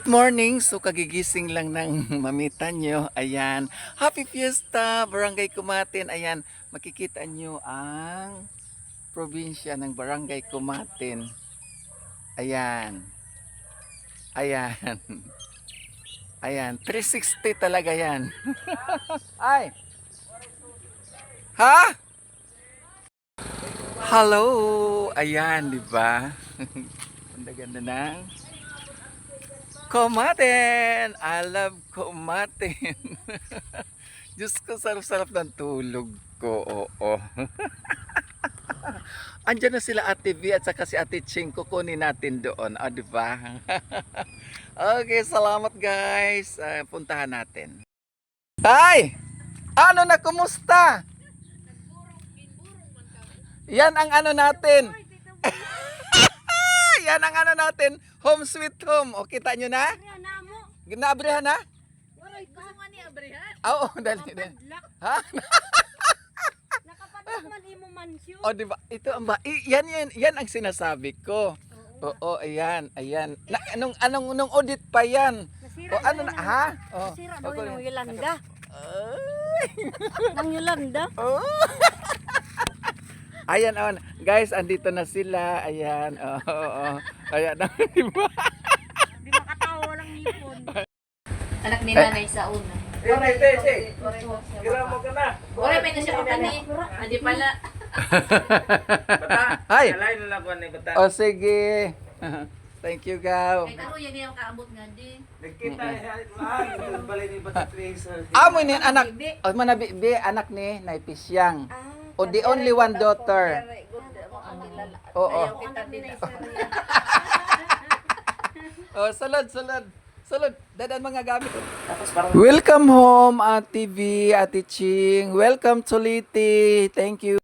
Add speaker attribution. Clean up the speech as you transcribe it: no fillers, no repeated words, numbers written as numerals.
Speaker 1: Good morning! So kagigising lang ng mamitan nyo. Ayan. Happy Fiesta! Barangay Kumatin. Ayan. Makikita nyo ang probinsya ng Barangay Kumatin. Ayan. Ayan. Ayan. 360 talaga yan. Ay! Ha? Hello! Ayan, di ba? Ganda-ganda ng Kumatin! I love Kumatin. Diyos ko, sarap-sarap ng tulog ko. Oo. Andiyan na sila Ate V at saka si Ate Ching. Kukunin natin doon. O, di ba? Okay, salamat guys. Puntahan natin. Tay! Ano na, kumusta? Yan ang ano natin. Yan ang ano natin. Home sweet home. O, kita nyo na? Naabrihan na? Oo, dali. Ha?
Speaker 2: Nakapatak man imo mansyon.
Speaker 1: O, di ba? Ito ang yan ang sinasabi ko. Oo, ayan. Nung audit pa yan. O, ano na, ha? O,
Speaker 2: Nasira daw
Speaker 1: okay.
Speaker 2: yung Yolanda.
Speaker 1: Ay.
Speaker 2: Nang Yolanda.
Speaker 1: Oh. Ayan, guys, andito na sila. Ayan, oo. Ayan, di ba?
Speaker 2: Di makatawa walang ngipon.
Speaker 3: Anak ni nanay sa una.
Speaker 1: Gira mo ka na.
Speaker 3: Ora pa ito siya kapani. Hindi pala.
Speaker 1: Ay.
Speaker 4: Alay na lang ko ni bata.
Speaker 1: O, sige. Thank you, Gaw.
Speaker 3: Kay karo yan yung kaabot nga di.
Speaker 4: Nagkita mahal balay ni bata tracer.
Speaker 1: Amo ni anak. O, manabi, anak ni Naipisyang. O, the only one daughter. Oo. Oh, salad. Salad. Dadan mga gamit.
Speaker 4: Tapos parang
Speaker 1: Welcome home, Ate V, Ate Ching. Welcome to Liti. Thank you.